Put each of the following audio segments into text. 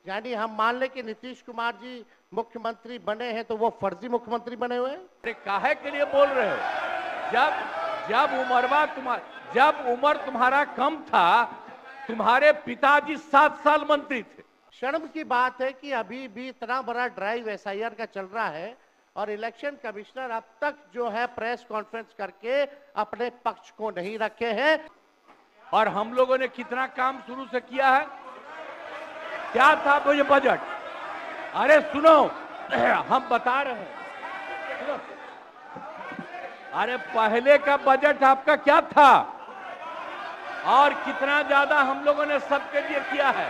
यानी हम मान लें कि नीतीश कुमार जी मुख्यमंत्री बने हैं तो वो फर्जी मुख्यमंत्री बने हुए हैं। अरे काहे के लिए बोल रहे हो? जब उम्र तुम्हारा कम था, तुम्हारे पिताजी 7 साल मंत्री थे। शर्म की बात है कि अभी भी इतना बड़ा ड्राइव एसआईआर का चल रहा है और इलेक्शन कमिश्नर अब तक जो है प्रेस कॉन्फ्रेंस करके अपने पक्ष को नहीं रखे हैं। और हम लोगों ने कितना काम शुरू से किया है। क्या था वो ये बजट? अरे सुनो, हम बता रहे हैं, सुनो। अरे पहले का बजट आपका क्या था और कितना ज्यादा हम लोगों ने सबके लिए किया है।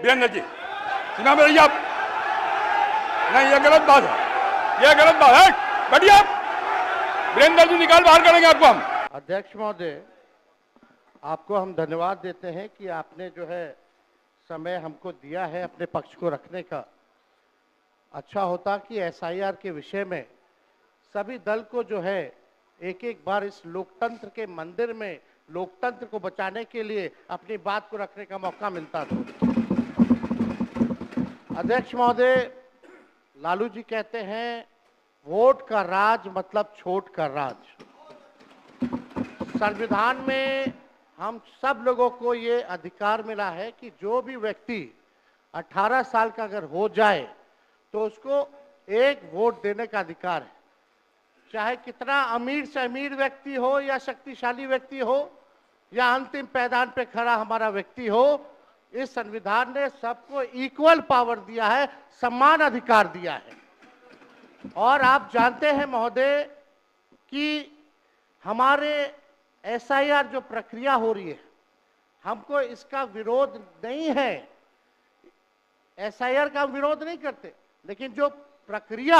वीरेंद्र जी सुना मेरी आप? नहीं, ये गलत बात है, ये गलत बात है। बढ़िया, वीरेंद्र जी निकाल बाहर करेंगे आपको हम। अध्यक्ष महोदय, आपको हम धन्यवाद देते हैं कि आपने जो है समय हमको दिया है अपने पक्ष को रखने का। अच्छा होता कि एसआईआर के विषय में सभी दल को जो है एक एक बार इस लोकतंत्र के मंदिर में लोकतंत्र को बचाने के लिए अपनी बात को रखने का मौका मिलता था। अध्यक्ष महोदय, लालू जी कहते हैं वोट का राज मतलब छोट का राज। संविधान में हम सब लोगों को ये अधिकार मिला है कि जो भी व्यक्ति 18 साल का अगर हो जाए तो उसको एक वोट देने का अधिकार है, चाहे कितना अमीर से अमीर व्यक्ति हो या शक्तिशाली व्यक्ति हो या अंतिम पैदान पे खड़ा हमारा व्यक्ति हो। इस संविधान ने सबको इक्वल पावर दिया है, समान अधिकार दिया है। और आप जानते हैं महोदय कि हमारे एसआईआर जो प्रक्रिया हो रही है, हमको इसका विरोध नहीं है, एसआईआर का विरोध नहीं करते, लेकिन जो प्रक्रिया,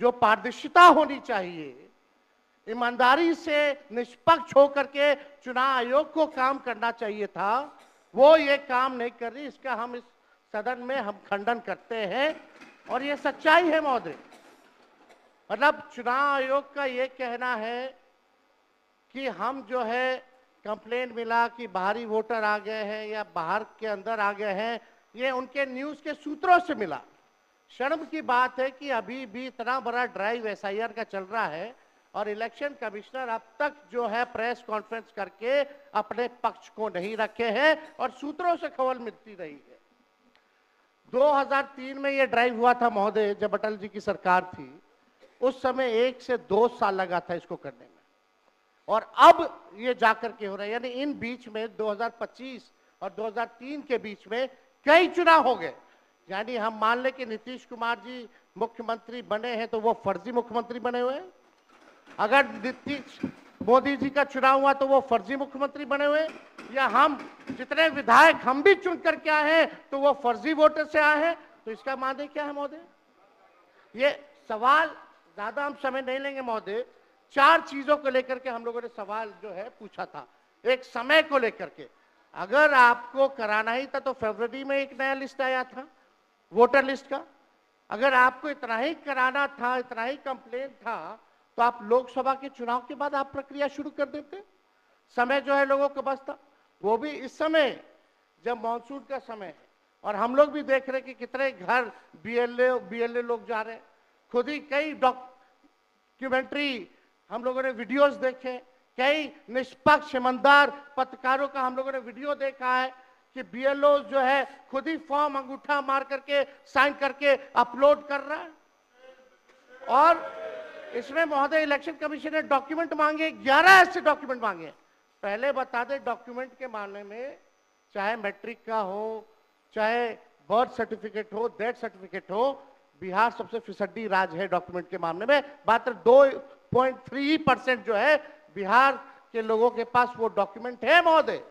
जो पारदर्शिता होनी चाहिए, ईमानदारी से निष्पक्ष होकर के चुनाव आयोग को काम करना चाहिए था, वो ये काम नहीं कर रही। इसका हम इस सदन में हम खंडन करते हैं और ये सच्चाई है महोदय। मतलब चुनाव आयोग का ये कहना है कि हम जो है कंप्लेंट मिला कि बाहरी वोटर आ गए हैं या बाहर के अंदर आ गए हैं, ये उनके न्यूज के सूत्रों से मिला। शर्म की बात है कि अभी भी इतना बड़ा ड्राइव एसआईआर का चल रहा है और इलेक्शन कमिश्नर अब तक जो है प्रेस कॉन्फ्रेंस करके अपने पक्ष को नहीं रखे हैं और सूत्रों से खबर मिलती रही है। 2003 में ये ड्राइव हुआ था महोदय, जब अटल जी की सरकार थी। उस समय 1 से 2 साल लगा था इसको करने में और अब ये जाकर के हो रहा है। यानी इन बीच में 2025 और 2003 के बीच में कई चुनाव हो गए। यानी हम मान लें कि नीतीश कुमार जी मुख्यमंत्री बने हैं तो वो फर्जी मुख्यमंत्री बने हुए हैं। अगर नीतीश मोदी जी का चुनाव हुआ तो वो फर्जी मुख्यमंत्री बने हुए, या हम जितने विधायक हम भी चुन करके आए हैं तो वो फर्जी वोटर से आए हैं। तो इसका माने क्या है महोदय? ये सवाल ज्यादा हम समय नहीं लेंगे महोदय। 4 चीजों को लेकर के हम लोगों ने सवाल जो है पूछा था। एक समय को लेकर के, अगर आपको कराना ही था तो फरवरी में एक नया लिस्ट आया था वोटर लिस्ट का। अगर आपको इतना ही कराना था, इतना ही कंप्लेंट था, तो आप लोकसभा के चुनाव के बाद आप प्रक्रिया शुरू कर देते। समय जो है लोगों के पास था, वो भी इस समय जब मानसून का समय है और हम लोग भी देख रहे हैं कि कितने घर बीएलए लोग जा रहे हैं। खुद ही कई डॉक्यूमेंट्री हम लोगों ने वीडियोस देखे, कई निष्पक्ष ईमानदार पत्रकारों का हम लोगों ने वीडियो देखा है कि बीएलओ जो है खुद ही फॉर्म अंगूठा मार करके साइन करके अपलोड कर रहा है। और इसमें महोदय इलेक्शन कमीशन ने डॉक्यूमेंट मांगे, 11 ऐसे डॉक्यूमेंट मांगे। पहले बता दें, डॉक्यूमेंट के मामले में चाहे मैट्रिक का हो, चाहे बर्थ सर्टिफिकेट हो, डेथ सर्टिफिकेट हो, बिहार सबसे फिसड्डी राज्य है डॉक्यूमेंट के मामले में। मात्र 2.3% जो है बिहार के लोगों के पास वो डॉक्यूमेंट है महोदय।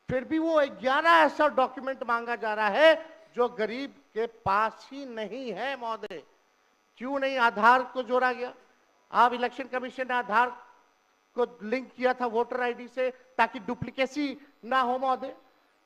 फिर भी वो 11 ऐसा डॉक्यूमेंट मांगा जा रहा है जो गरीब के पास ही नहीं है महोदय। क्यों नहीं आधार को जोड़ा गया? आप इलेक्शन कमीशन ने आधार को लिंक किया था वोटर आईडी से ताकि डुप्लीकेसी ना हो महोदय।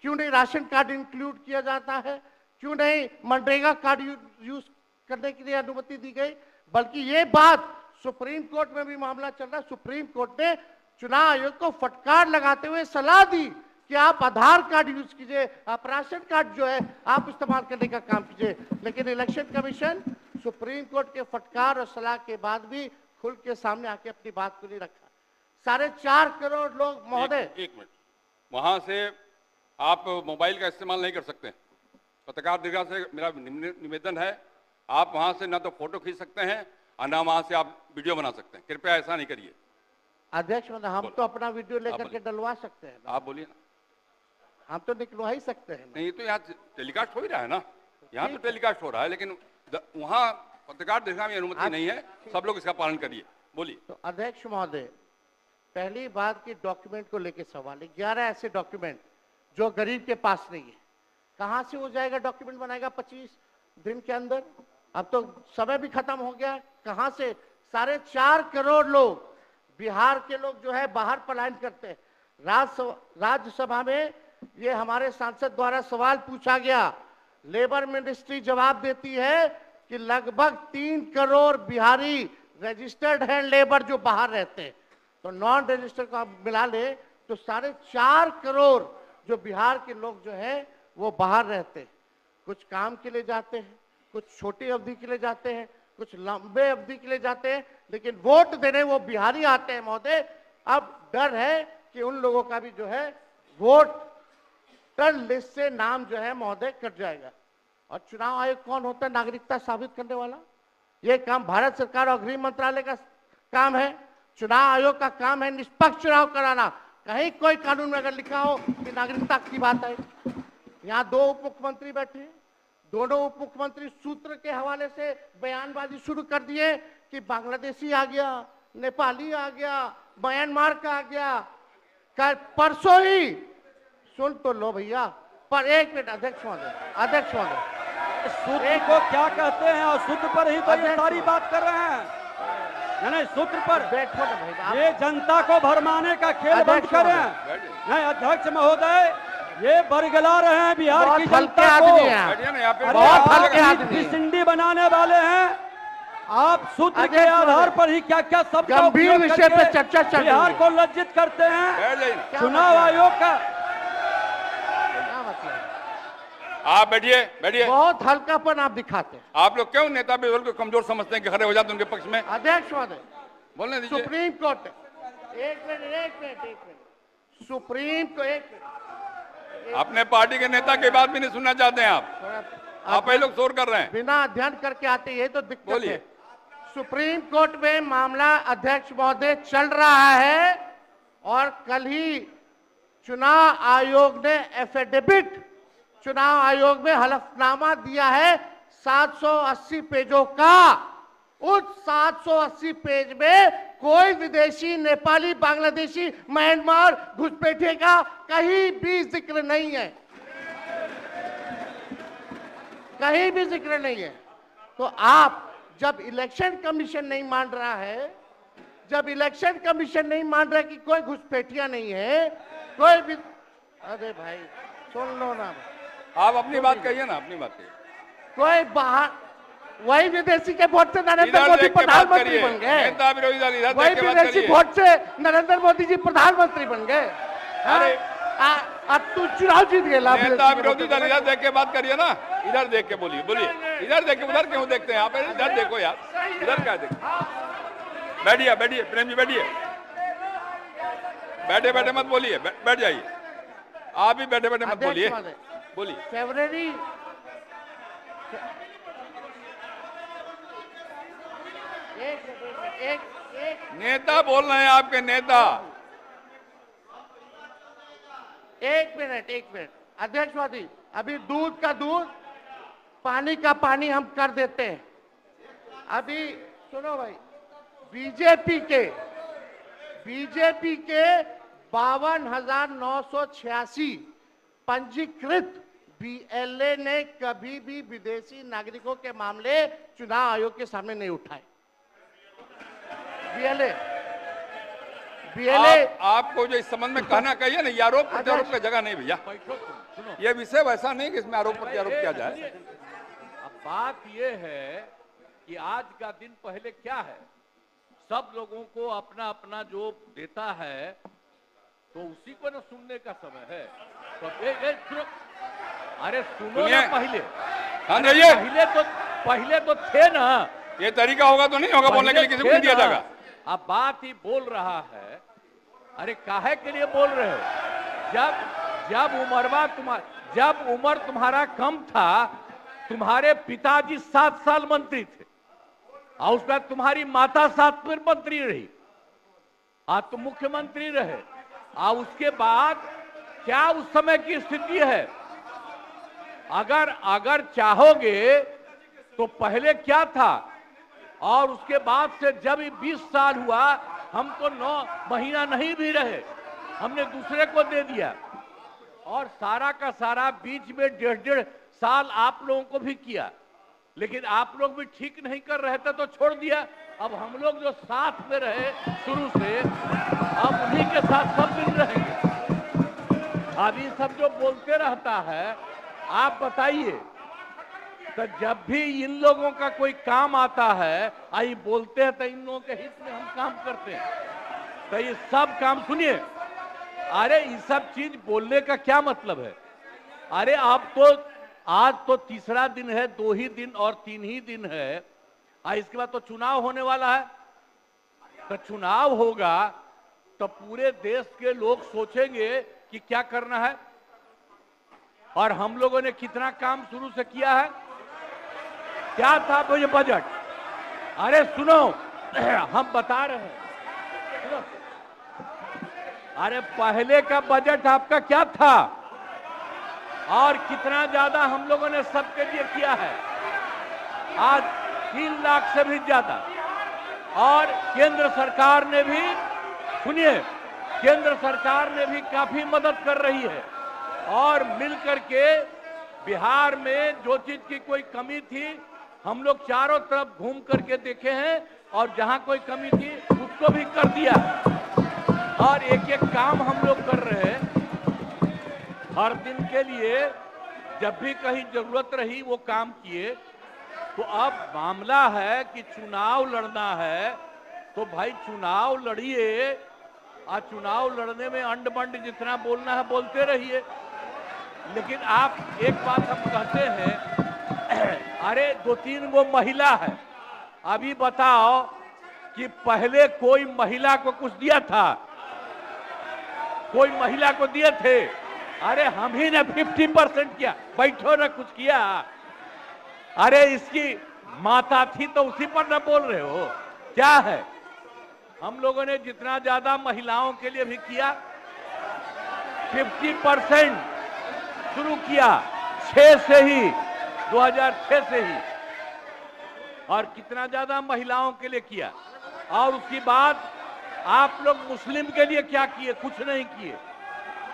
क्यों नहीं राशन कार्ड इंक्लूड किया जाता है? क्यों नहीं मनरेगा कार्ड यूज करने के लिए अनुमति दी गई? बल्कि ये बात सुप्रीम कोर्ट में भी मामला चल रहा है। सुप्रीम कोर्ट ने चुनाव आयोग को फटकार लगाते हुए सलाह दी कि आप आधार कार्ड यूज कीजिए, आप राशन कार्ड जो है आप इस्तेमाल करने का काम कीजिए। लेकिन इलेक्शन कमीशन सुप्रीम कोर्ट के फटकार और सलाह के बाद भी खुल के सामने आके अपनी बात को नहीं रखा। 4.5 करोड़ लोग महोदय। एक मिनट, वहां से आप मोबाइल का इस्तेमाल नहीं कर सकते। पत्रकार दीर्घा से मेरा निवेदन है, आप वहां से ना तो फोटो खींच सकते हैं और ना वहां से आप वीडियो बना सकते हैं। कृपया ऐसा नहीं करिए। अध्यक्ष महोदय, हम तो अपना वीडियो लेकर के डलवा सकते हैं। आप बोलिए ना। हम तो निकलवा ही सकते हैं। नहीं तो यहाँ टेलीकास्ट हो ही रहा है ना, यहाँ तो टेलीकास्ट हो रहा है, लेकिन वहाँ पत्रकार दीर्घा में अनुमति नहीं है। सब लोग इसका पालन करिए। बोलिए। तो अध्यक्ष महोदय, पहली बात की डॉक्यूमेंट को लेकर सवाल है। 11 ऐसे डॉक्यूमेंट जो गरीब के पास नहीं है, कहां से हो जाएगा? डॉक्यूमेंट बनाएगा 25 दिन के अंदर? अब तो समय भी खत्म हो गया। कहां से 4.5 करोड़ लोग, बिहार के लोग जो है बाहर पलायन करते हैं। राज्यसभा में ये हमारे सांसद द्वारा सवाल पूछा गया, लेबर मिनिस्ट्री जवाब देती है कि लगभग 3 करोड़ बिहारी रजिस्टर्ड हैं लेबर जो बाहर रहते हैं। तो नॉन रजिस्टर्ड को आप मिला ले तो 4.5 करोड़ जो बिहार के लोग जो हैं वो बाहर रहते हैं। कुछ काम के लिए जाते हैं, कुछ छोटी अवधि के लिए जाते हैं, कुछ लंबे अवधि के लिए जाते हैं, लेकिन वोट देने वो बिहारी आते हैं महोदय। अब डर है कि उन लोगों का भी जो है वोटर लिस्ट से नाम जो है महोदय कट जाएगा। और चुनाव आयोग कौन होता है नागरिकता साबित करने वाला? ये काम भारत सरकार और गृह मंत्रालय का काम है। चुनाव आयोग का काम है निष्पक्ष चुनाव कराना। कहीं कोई कानून में अगर लिखा हो कि नागरिकता की बात है। यहाँ 2 उप मुख्यमंत्री बैठे हैं, दोनों उप मुख्यमंत्री सूत्र के हवाले से बयानबाजी शुरू कर दिए कि बांग्लादेशी आ गया, नेपाली आ गया, म्यांमार का आ गया। कल परसों ही सुन तो लो भैया, पर एक मिनट अध्यक्ष महोदय, सूत्र को क्या कहते हैं और सूत्र पर ही तो ये सारी बात कर रहे हैं। नहीं, सूत्र पर बैठो ना भाई, ये जनता को भरमाने का खेल बंद करें। नहीं अध्यक्ष महोदय, ये बरगला रहे हैं बिहार की जनता को। बहुत हल्के आदमी सिंडी बनाने वाले हैं। आप सूत्र के आधार पर ही क्या क्या सब गंभीर विषय पे चर्चा चल रही है। बिहार को लज्जित करते हैं। चुनाव आयोग का आप बैठिए। बहुत हल्कापन आप दिखाते हैं। आप लोग क्यों नेता को कमजोर समझते हैं कि खड़े हो जाते हैं उनके पक्ष में? अध्यक्ष महोदय, बोलने दीजिए। सुप्रीम कोर्ट, एक मिनट, सुप्रीम को एक मिनट, अपने पार्टी के नेता की बात भी नहीं सुनना चाहते हैं आप ही लोग शोर कर रहे हैं। बिना अध्ययन करके आते, ये तो दिक्कत है। बोलिए। सुप्रीम कोर्ट में मामला अध्यक्ष महोदय चल रहा है और कल ही चुनाव आयोग ने एफिडेविट, चुनाव आयोग में हलफनामा दिया है 780 पेजों का। उस 780 पेज में कोई विदेशी, नेपाली, बांग्लादेशी, म्यांमार, घुसपैठिए का कहीं भी जिक्र नहीं है, कहीं भी जिक्र नहीं है। तो आप जब इलेक्शन कमीशन नहीं मान रहा है, जब इलेक्शन कमीशन नहीं मान रहा है कि कोई घुसपैठिया नहीं है, कोई भी, अरे भाई सुन लो ना, आप अपनी बात कहिए ना, अपनी बात कहिए। कोई बाहर, वही विदेशी के वोट से नरेंद्र मोदी प्रधानमंत्री बन गए। वही विदेशी वोट से नरेंद्र मोदी जी प्रधानमंत्री बन गए। अरे अब तू चुनाव जीत गए। नेता विरोधी दल इधर देख के बात करिए ना, इधर देख के बोलिए। इधर देख के, उधर क्यों देखते हैं आप? इधर देखो यार, इधर क्या देखो। बैठिए प्रेम जी, बैठिए। बैठे मत बोलिए, बैठ जाइए। आप भी बैठे मत बोलिए। फरवरी एक नेता बोल रहे हैं, आपके नेता। एक मिनट अध्यक्ष महोदय, अभी दूध का दूध, पानी का पानी हम कर देते हैं। अभी सुनो भाई, बीजेपी के 52,986 पंजीकृत बीएलए ने कभी भी विदेशी नागरिकों के मामले चुनाव आयोग के सामने नहीं उठाए। बीएलए आपको जो इस संबंध में कहना कहिए ना, ये आरोप प्रत्यारोप का जगह नहीं भैया। ये विषय वैसा नहीं कि इसमें आरोप प्रत्यारोप किया जाए। अब बात ये है कि आज का दिन पहले क्या है, सब लोगों को अपना अपना जो देता है तो उसी को न सुनने का समय है। तो सुनो, अरे सुनो सुनिए। ना पहले। शांत अरे रहिए। पहले तो थे ना। ये तरीका होगा तो नहीं होगा बोलने के लिए, किसी को नहीं दिया जाएगा। अब बात ही बोल रहा है। अरे काहे के लिए बोल रहे हो? जब उम्र तुम्हारा कम था, तुम्हारे पिताजी 7 साल मंत्री थे और उसके बाद तुम्हारी माता 7 फिर मंत्री रही, आज तुम मुख्यमंत्री रहे। और उसके बाद क्या उस समय की स्थिति है? अगर चाहोगे तो पहले क्या था और उसके बाद से जब 20 साल हुआ, हम तो 9 महीना नहीं भी रहे, हमने दूसरे को दे दिया। और सारा का सारा बीच में 1.5 साल आप लोगों को भी किया, लेकिन आप लोग भी ठीक नहीं कर रहे थे तो छोड़ दिया। अब हम लोग जो साथ में रहे शुरू से, अब उन्हीं के साथ सब दिन रहेंगे। अभी सब जो बोलते रहता है, आप बताइए, तो जब भी इन लोगों का कोई काम आता है, आई बोलते हैं तो इन लोगों के हित में हम काम करते हैं। तो ये सब काम सुनिए, अरे ये सब चीज बोलने का क्या मतलब है? अरे आप तो आज तो तीसरा दिन है, 2 ही दिन और 3 ही दिन है, इसके बाद तो चुनाव होने वाला है। तो चुनाव होगा तो पूरे देश के लोग सोचेंगे कि क्या करना है, और हम लोगों ने कितना काम शुरू से किया है। क्या था वो ये बजट? अरे सुनो, हम बता रहे हैं, सुनो। अरे पहले का बजट आपका क्या था और कितना ज्यादा हम लोगों ने सबके लिए किया है? आज 3 लाख से भी ज्यादा। और केंद्र सरकार ने भी, सुनिए, केंद्र सरकार ने भी काफी मदद कर रही है। और मिलकर के बिहार में जो चीज की कोई कमी थी, हम लोग चारों तरफ घूम करके देखे हैं, और जहां कोई कमी थी उसको भी कर दिया। और एक एक काम हम लोग कर रहे हैं हर दिन के लिए। जब भी कहीं जरूरत रही वो काम किए। तो अब मामला है कि चुनाव लड़ना है, तो भाई चुनाव लड़िए, और चुनाव लड़ने में अंड बंड जितना बोलना है बोलते रहिए। लेकिन आप एक बात हम कहते हैं, अरे 2-3 वो महिला है, अभी बताओ कि पहले कोई महिला को कुछ दिया था? कोई महिला को दिए थे? अरे हम ही ने 50% किया, बैठो ना कुछ किया। अरे इसकी माता थी तो उसी पर ना बोल रहे हो? क्या है? हम लोगों ने जितना ज्यादा महिलाओं के लिए भी किया, 50% शुरू किया 6 से ही, 2006 से ही। और कितना ज्यादा महिलाओं के लिए किया। और उसके बाद आप लोग मुस्लिम के लिए क्या किए? कुछ नहीं किए।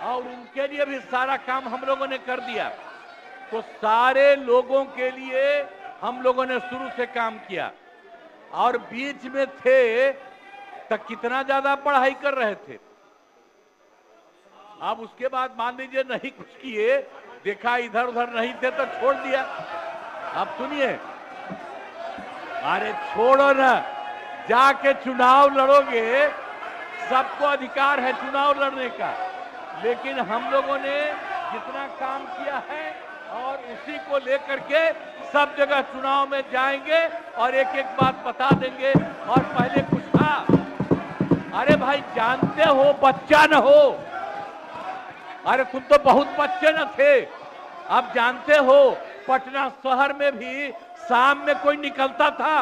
और उनके लिए भी सारा काम हम लोगों ने कर दिया। तो सारे लोगों के लिए हम लोगों ने शुरू से काम किया। और बीच में थे तो कितना ज्यादा पढ़ाई कर रहे थे। अब उसके बाद मान लीजिए नहीं कुछ किए, देखा इधर उधर नहीं थे तो छोड़ दिया। अब सुनिए, अरे छोड़ो ना, जाके चुनाव लड़ोगे, सबको अधिकार है चुनाव लड़ने का। लेकिन हम लोगों ने जितना काम किया है और उसी को लेकर के सब जगह चुनाव में जाएंगे और एक एक बात बता देंगे। और पहले कुछ था, अरे भाई जानते हो, बच्चा न हो, अरे तुम तो बहुत बच्चे न थे। अब जानते हो पटना शहर में भी शाम में कोई निकलता था,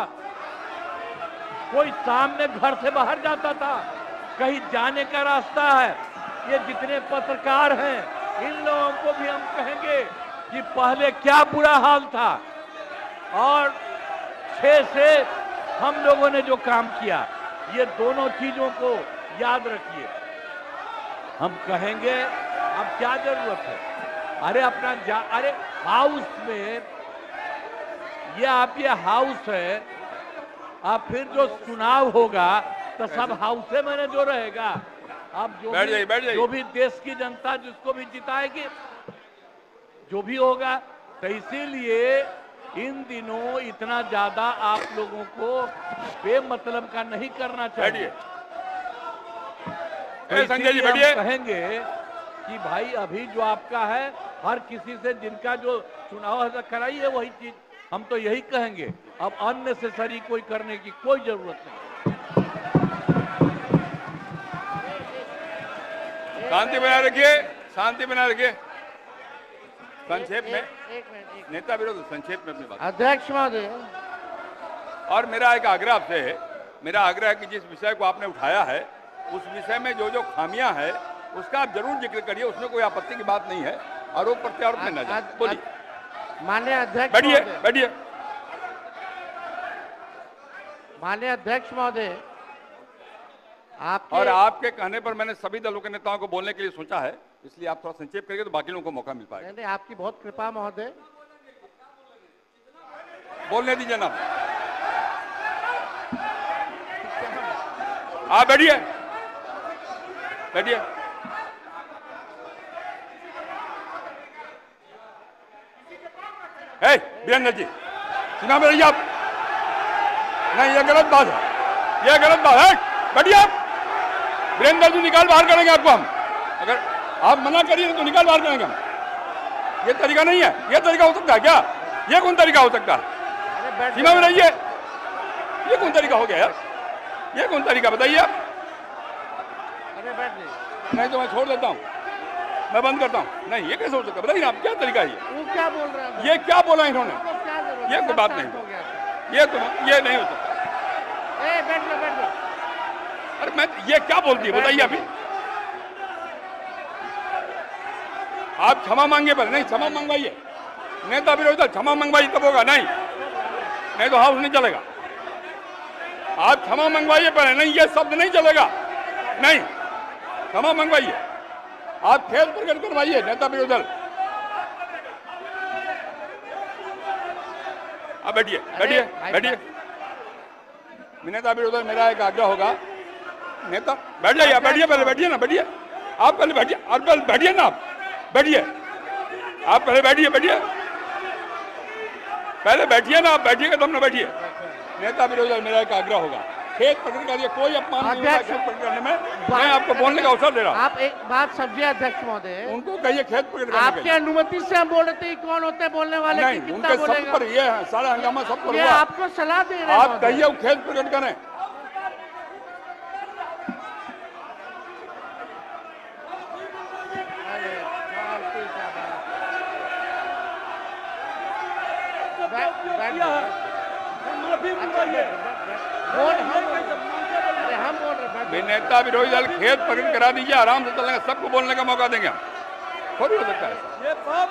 कोई शाम में घर से बाहर जाता था, कहीं जाने का रास्ता है। ये जितने पत्रकार हैं, इन लोगों को भी हम कहेंगे कि पहले क्या बुरा हाल था। और 6 से हम लोगों ने जो काम किया, ये दोनों चीजों को याद रखिए। हम कहेंगे अब क्या जरूरत है? अरे अपना अरे हाउस में, ये हाउस है, अब फिर जो चुनाव होगा तो सब हाउसे में जो रहेगा। अब जो भी देश की जनता जिसको भी जिताएगी, जो भी होगा। तो इसीलिए इन दिनों इतना ज्यादा आप लोगों को बेमतलब का नहीं करना चाहिए। संजय जी बैठिए। कहेंगे कि भाई अभी जो आपका है, हर किसी से जिनका जो चुनाव है कराइए वही चीज। हम तो यही कहेंगे, अब अननेसेसरी कोई करने की कोई जरूरत नहीं। शांति बनाए रखिए, शांति बनाए रखिए। संक्षेप में एक मिनट। नेता विरोध संक्षेप में अपनी बात। अध्यक्ष महोदय, और मेरा एक आग्रह आपसे है, मेरा आग्रह है कि जिस विषय को आपने उठाया है उस विषय में जो जो खामियां हैं उसका आप जरूर जिक्र करिए, उसमें कोई आपत्ति की बात नहीं है। आरोप प्रत्यारोप में न जाए। बोलिए। माननीय अध्यक्ष बैठिए महोदय, बैठिए। माननीय अध्यक्ष महोदय, आपके और आपके कहने पर मैंने सभी दलों के नेताओं को बोलने के लिए सोचा है, इसलिए आप थोड़ा संक्षेप करिए तो बाकी लोगों को मौका मिल पाएगा। नहीं, आपकी बहुत कृपा महोदय। बोलने दीजिए ना, आप बैठिए बैठिए। वीरेंद्र जी सुना मेरी आप? नहीं, ये गलत बात है, ये गलत बात है। बैठिए आप। वीरेंद्र जी निकाल बाहर करेंगे आपको हम, अगर आप मना करिए तो निकाल बाहर करेंगे हम। ये तरीका नहीं है, ये तरीका हो सकता है क्या? ये कौन तरीका हो सकता है? सीमा में रहिए। ये कौन तरीका हो गया यार? ये कौन तरीका बताइए आप? अरे बैठ जाइए। नहीं तो मैं छोड़ देता हूँ, मैं बंद करता हूँ। नहीं, ये कैसे हो सकता है? बताइए आप, क्या तरीका है ये? वो क्या बोल रहे हैं? ये क्या बोला इन्होंने? क्या जरूरत? ये कोई बात नहीं, हो गया। ये नहीं हो सकता। बैठ लो। अरे मैं ये क्या बोलती है बताइए अभी? आप क्षमा मांगे पर नहीं, क्षमा मंगवाइए। नेता विरोधी क्षमा मंगवाइए तब होगा, नहीं तो हाउस नहीं चलेगा। आप क्षमा मंगवाइए पर नहीं, ये शब्द नहीं चलेगा। नहीं, क्षमा मंगवाइए। आप खेद प्रकट करवाइए नेता विरोधी दल। अब बैठिए बैठिए बैठिए। नेता विरोधी दल, मेरा एक आग्रह होगा, नेता बैठ जाइए, बैठिए पहले, बैठिए ना, बैठिए आप पहले, बैठिए और पहले बैठिए ना, आप बैठिए, आप पहले बैठिए, पहले बैठिए ना, आप बैठिएगा तब ना बैठिए। नेता विरोधी दल, मेरा एक आग्रह होगा, खेत प्रकट करिए, कोई अपमान नहीं होगा खेत प्रकट करने में। मैं आपको बोलने का अवसर दे रहा हूँ। आप एक बात समझिए अध्यक्ष महोदय, उनको कहिए खेत प्रकट करने आपके अनुमति से हम बोल रहे थे कौन होते हैं बोलने वाले? नहीं, उनके सब पर ये है, सारा हंगामा सब पर ये हुआ। आपको सलाह दे रहे हैं आप कहिए वो खेत प्रकट करें। नेता विरोधी दल खेत प्रकट करा दीजिए, आराम से चलेंगे, सबको बोलने का मौका देंगे हम। थोड़ी हो सकता है ये बाप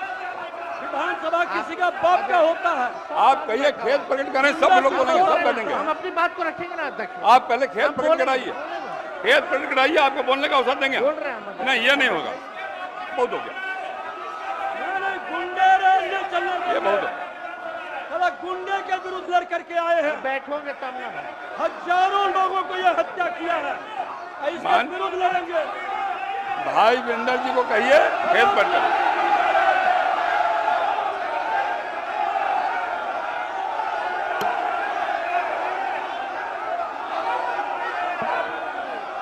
विधानसभा किसी का बाप का होता है। आप कहिए खेत प्रकट करें, सब लोग बोलेंगे, सब बैठेंगे। हम अपनी बात को रखेंगे ना अध्यक्ष। आप पहले खेत प्रकट कराइए, खेत प्रकट कराइए, आपको बोलने का अवसर देंगे। नहीं, ये नहीं होगा, बहुत हो गया, ये बहुत हो। गुंडे के विरुद्ध लड़ करके आए हैं, बैठोगे तब ना। हजारों लोगों को यह हत्या किया है, इसके विरुद्ध लड़ेंगे। भाई वीरेंद्र जी को कहिए खेत पर करें।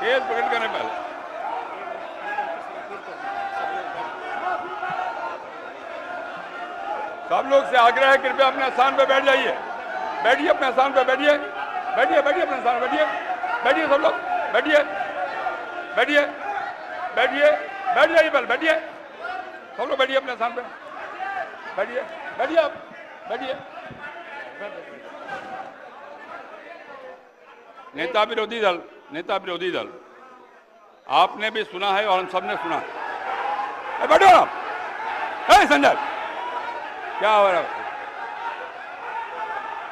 खेत प्रकट करने पहले सब लोग से आग्रह है, कृपया अपने स्थान पर बैठ जाइए, बैठिए अपने स्थान पर, बैठिए बैठिए बैठिए अपने स्थान पर बैठिए, बैठिए सब लोग, बैठिए बैठिए बैठिए, बैठ जाइए पहले, बैठिए सब लोग, बैठिए अपने स्थान पर, बैठिए बैठिए आप बैठिए। नेता विरोधी दल, नेता विरोधी दल, आपने भी सुना है और हम सब ने सुना है। बैठो आप। संजय क्या हो रहा है?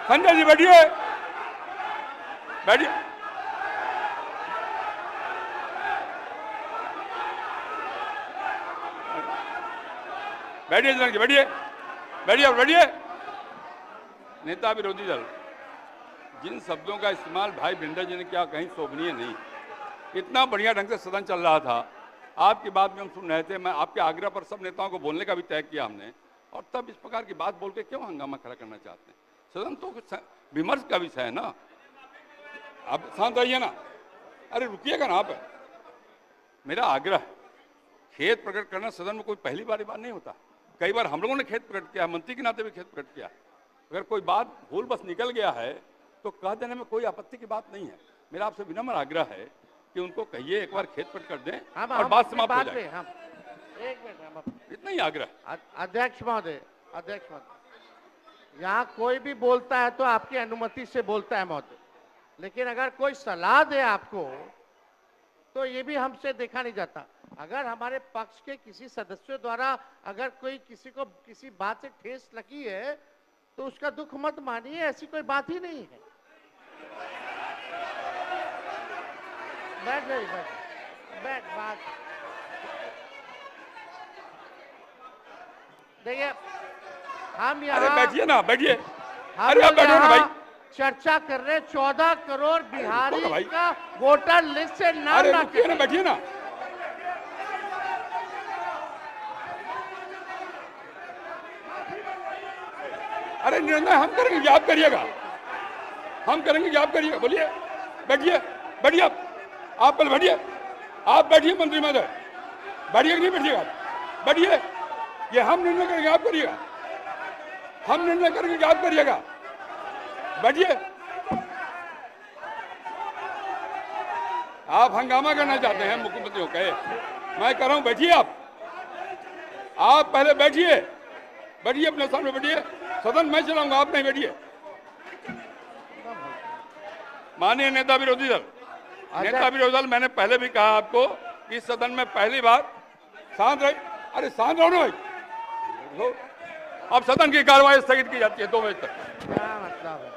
संजय जी बैठिए, बैठिए बैठिए बैठिए बैठिए और बैठिए। नेता विरोधी दल, जिन शब्दों का इस्तेमाल भाई वीरेंद्र जी ने किया कहीं शोभनीय नहीं। इतना बढ़िया ढंग से सदन चल रहा था, आपकी बात भी हम सुन रहे थे, मैं आपके आग्रह पर सब नेताओं को बोलने का भी तय किया हमने, और तब इस प्रकार की बात बोल के क्यों हंगामा खड़ा करना चाहते हैं? सदन तो विमर्श का विषय है ना, आप शांत रहिए ना। अरे रुकिएगा ना आप, मेरा आग्रह है खेद प्रकट करना सदन में कोई पहली बार नहीं होता। कई बार हम लोगों ने खेद प्रकट किया, मंत्री के नाते भी खेद प्रकट किया। अगर कोई बात भूल बस निकल गया है तो कह देने में कोई आपत्ति की बात नहीं है। मेरा आपसे विनम्र आग्रह है कि उनको कहिए एक बार खेद प्रकट कर दें और बात समाप्त हो जाए। एक मिनट, इतना ही आग्रह। अध्यक्ष महोदय, यहाँ कोई भी बोलता है तो आपकी अनुमति से बोलता है महोदय, लेकिन अगर कोई सलाह दे आपको तो ये भी हमसे देखा नहीं जाता। अगर हमारे पक्ष के किसी सदस्यों द्वारा अगर कोई किसी को किसी बात से ठेस लगी है तो उसका दुख मत मानिए, ऐसी कोई बात ही नहीं है। बैठ बात देखिए, हम यहाँ बैठिए ना, बैठिए। अरे आप बैठो ना भाई। चर्चा कर रहे 14 करोड़ बिहारी का वोटर लिस्ट से नाम ना बैठिए ना। अरे निर्णय हम करेंगे, आप करिएगा। हम करेंगे, आप करिएगा। बोलिए, बैठिए, बैठिए। आप पहले बैठिए, आप बैठिए मंत्री महोदय। बैठिए कि नहीं बैठिएगा? बैठिए। ये हम निर्णय करेंगे, आप करिएगा। हम निर्णय करेंगे, आप करिएगा। बैठिए। आप हंगामा करना चाहते हैं मुख्यमंत्री को कहे, मैं कह रहा हूं बैठिए। आप पहले बैठिए, बैठिए, अपने सामने बैठिए। सदन मैं चलाऊंगा, आप नहीं, बैठिए। माननीय नेता विरोधी दल, मैंने पहले भी कहा आपको कि सदन में पहली बार शांत रहे। अरे शांत रहो ना भाई। अब सदन की कार्रवाई स्थगित की जाती है 2 बजे तक। क्या मतलब है?